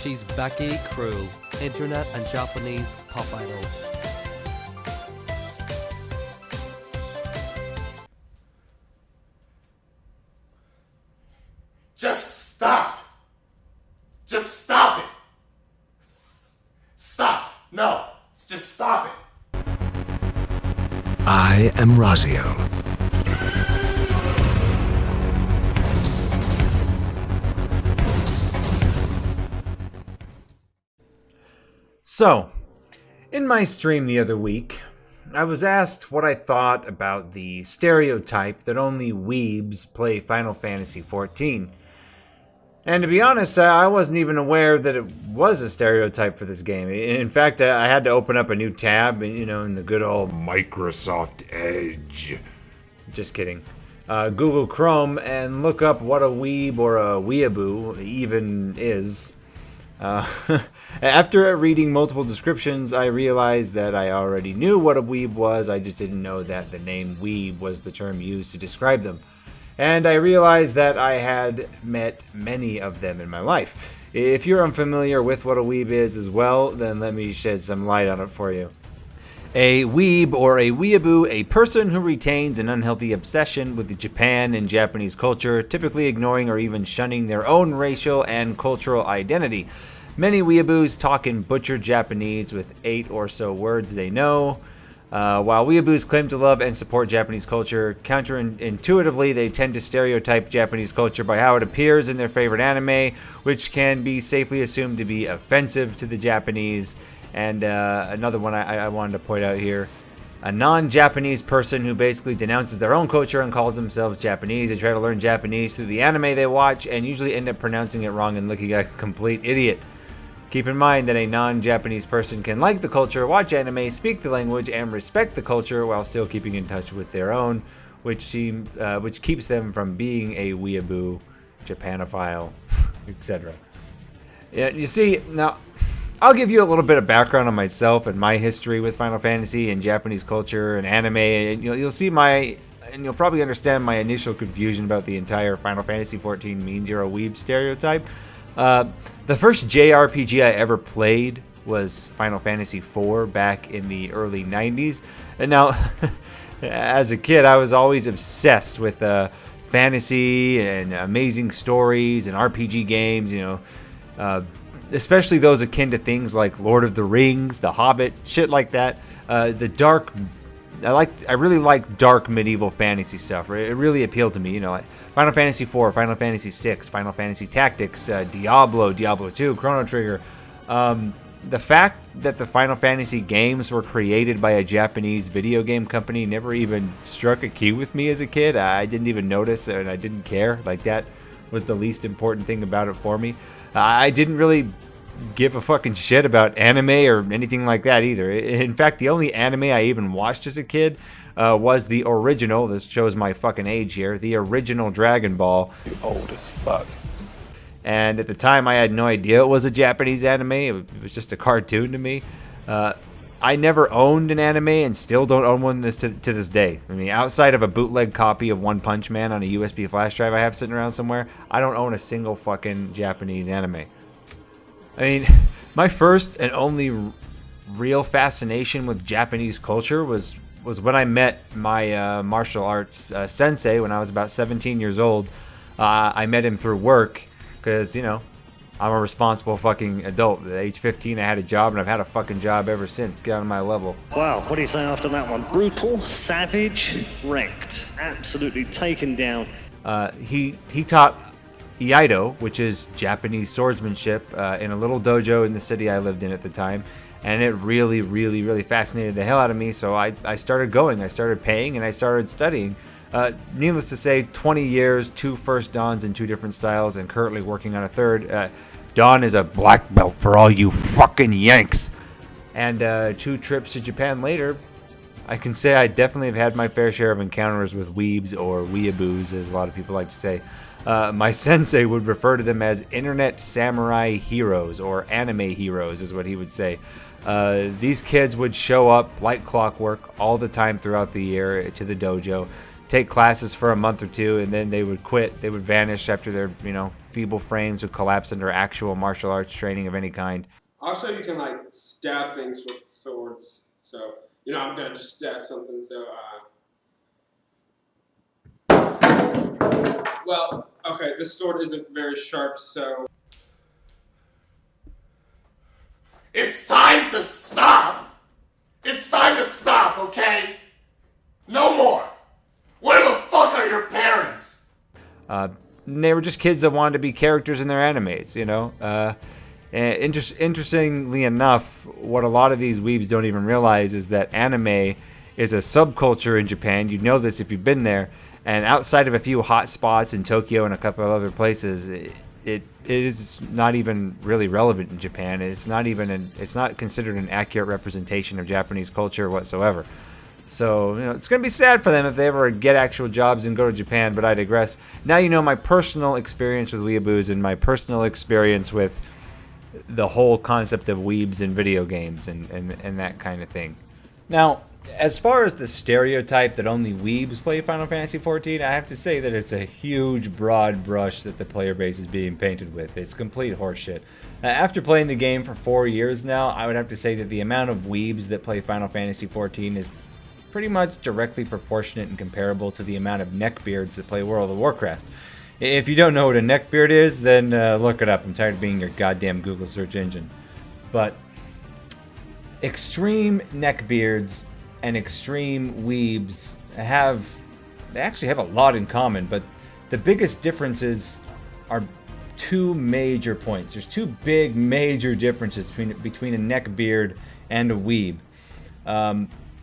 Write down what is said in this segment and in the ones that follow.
She's Becky Crew, internet and Japanese pop idol. Just stop! Just stop it! Stop! No! Just stop it! I am Razio. So, in my stream the other week, I was asked what I thought about the stereotype that only weebs play Final Fantasy XIV. And to be honest, I wasn't even aware that it was a stereotype for this game. In fact, I had to open up a new tab, in the good old Microsoft Edge. Just kidding. Google Chrome and look up what a weeb or a weeaboo even is. After reading multiple descriptions, I realized that I already knew what a weeb was. I just didn't know that the name weeb was the term used to describe them. And I realized that I had met many of them in my life. If you're unfamiliar with what a weeb is as well, then let me shed some light on it for you. A weeb or a weeaboo, a person who retains an unhealthy obsession with Japan and Japanese culture, typically ignoring or even shunning their own racial and cultural identity. Many weeaboos talk in butchered Japanese with 8 or so words they know. While weeaboos claim to love and support Japanese culture, counterintuitively they tend to stereotype Japanese culture by how it appears in their favorite anime, which can be safely assumed to be offensive to the Japanese. And another one I wanted to point out here. A non-Japanese person who basically denounces their own culture and calls themselves Japanese. They try to learn Japanese through the anime they watch and usually end up pronouncing it wrong and looking like a complete idiot. Keep in mind that a non-Japanese person can like the culture, watch anime, speak the language, and respect the culture while still keeping in touch with their own, which keeps them from being a weeaboo, Japanophile, etc. Yeah, you see, now, I'll give you a little bit of background on myself and my history with Final Fantasy and Japanese culture and anime, and you'll see and you'll probably understand my initial confusion about the entire Final Fantasy XIV means you're a weeb stereotype. The first JRPG I ever played was Final Fantasy IV back in the early 90s. And now, as a kid, I was always obsessed with fantasy and amazing stories and RPG games, especially those akin to things like Lord of the Rings, The Hobbit, shit like that. I really like dark medieval fantasy stuff. It really appealed to me, like Final Fantasy IV, Final Fantasy VI, Final Fantasy Tactics, Diablo 2, Chrono Trigger. The fact that the Final Fantasy games were created by a Japanese video game company never even struck a key with me as a kid. I didn't even notice and I didn't care. Like, that was the least important thing about it for me. I didn't really give a fucking shit about anime or anything like that either. In fact, the only anime I even watched as a kid was the original, this shows my fucking age here, the original Dragon Ball. You're old as fuck. And at the time, I had no idea it was a Japanese anime. It was just a cartoon to me. I never owned an anime and still don't own one to this day. I mean, outside of a bootleg copy of One Punch Man on a USB flash drive I have sitting around somewhere, I don't own a single fucking Japanese anime. I mean, my first and only real fascination with Japanese culture was when I met my martial arts sensei when I was about 17 years old. I met him through work because, I'm a responsible fucking adult. At age 15, I had a job, and I've had a fucking job ever since. Get on my level. Wow, what do you say after that one? Brutal, savage, wrecked, absolutely taken down. He taught Iaido, which is Japanese swordsmanship, in a little dojo in the city I lived in at the time, and it really, really, really fascinated the hell out of me, so I started going, I started paying, and I started studying. Needless to say, 20 years, 2 first dans in 2 different styles, and currently working on a third. Dan is a black belt for all you fucking Yanks! And 2 trips to Japan later, I can say I definitely have had my fair share of encounters with weebs, or weeaboos, as a lot of people like to say. My sensei would refer to them as internet samurai heroes, or anime heroes is what he would say. These kids would show up like clockwork all the time throughout the year to the dojo. take classes for a month or two, and then they would quit. They would vanish after their, you know, feeble frames would collapse under actual martial arts training of any kind. Also, you can like stab things with swords. So, you know, I'm gonna just stab something. So, well, okay, this sword isn't very sharp, so. It's time to stop! It's time to stop, okay? No more! Where the fuck are your parents? They were just kids that wanted to be characters in their animes, you know? Interestingly enough, what a lot of these weebs don't even realize is that anime is a subculture in Japan. You know this if you've been there. And outside of a few hot spots in Tokyo and a couple of other places, it is not even really relevant in Japan. It's not considered an accurate representation of Japanese culture whatsoever. So, you know, it's going to be sad for them if they ever get actual jobs and go to Japan, but I digress. Now you know my personal experience with weeaboos and my personal experience with the whole concept of weebs in video games and that kind of thing. Now, as far as the stereotype that only weebs play Final Fantasy XIV, I have to say that it's a huge, broad brush that the player base is being painted with. It's complete horseshit. After playing the game for 4 years now, I would have to say that the amount of weebs that play Final Fantasy XIV is pretty much directly proportionate and comparable to the amount of neckbeards that play World of Warcraft. If you don't know what a neckbeard is, then look it up. I'm tired of being your goddamn Google search engine. But extreme neckbeards and extreme weebs they actually have a lot in common, but the biggest differences are two major points. There's two big major differences between a neckbeard and a weeb.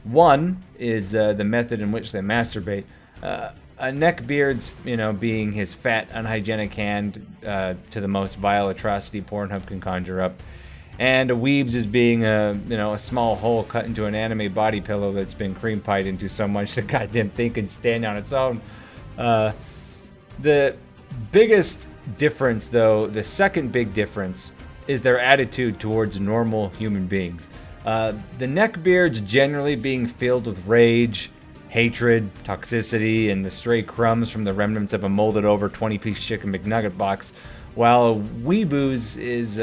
One is the method in which they masturbate. A neckbeard's, you know, being his fat, unhygienic hand to the most vile atrocity Pornhub can conjure up. And a weeb's is being a small hole cut into an anime body pillow that's been cream pied into so much the goddamn thing can stand on its own. The biggest difference, though, the second big difference, is their attitude towards normal human beings. The neckbeards generally being filled with rage, hatred, toxicity, and the stray crumbs from the remnants of a molded over 20-piece chicken McNugget box, while weeboos is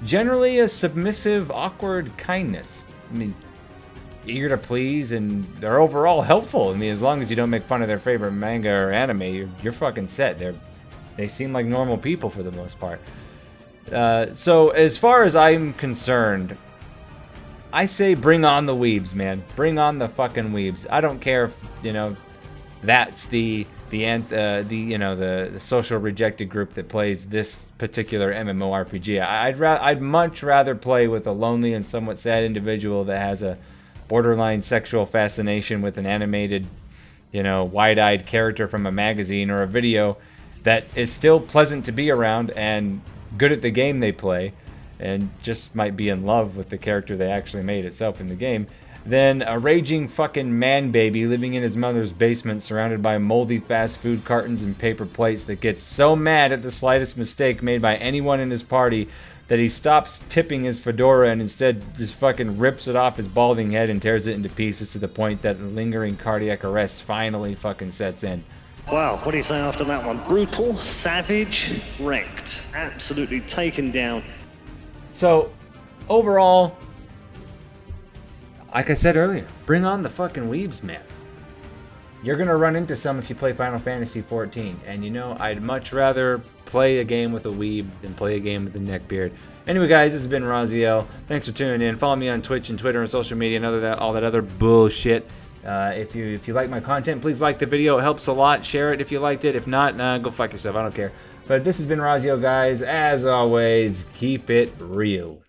generally a submissive, awkward kindness. I mean, eager to please, and they're overall helpful. I mean, as long as you don't make fun of their favorite manga or anime, you're fucking set. They seem like normal people for the most part. So as far as I'm concerned, I say bring on the weebs, man. Bring on the fucking weebs. I don't care if, you know, that's the social rejected group that plays this particular MMORPG. I'd much rather play with a lonely and somewhat sad individual that has a borderline sexual fascination with an animated, you know, wide-eyed character from a magazine or a video that is still pleasant to be around and good at the game they play, and just might be in love with the character they actually made itself in the game, than a raging fucking man baby living in his mother's basement surrounded by moldy fast food cartons and paper plates that gets so mad at the slightest mistake made by anyone in his party that he stops tipping his fedora and instead just fucking rips it off his balding head and tears it into pieces to the point that lingering cardiac arrest finally fucking sets in. Wow, what do you say after that one? Brutal, savage, wrecked, absolutely taken down. So, overall, like I said earlier, bring on the fucking weebs, man. You're gonna run into some if you play Final Fantasy XIV, and you know, I'd much rather play a game with a weeb than play a game with a neckbeard. Anyway, guys, this has been Raziel. Thanks for tuning in. Follow me on Twitch and Twitter and social media and all that other bullshit. If you like my content, please like the video. It helps a lot. Share it if you liked it. If not, go fuck yourself. I don't care. But this has been Raziel, guys. As always, keep it real.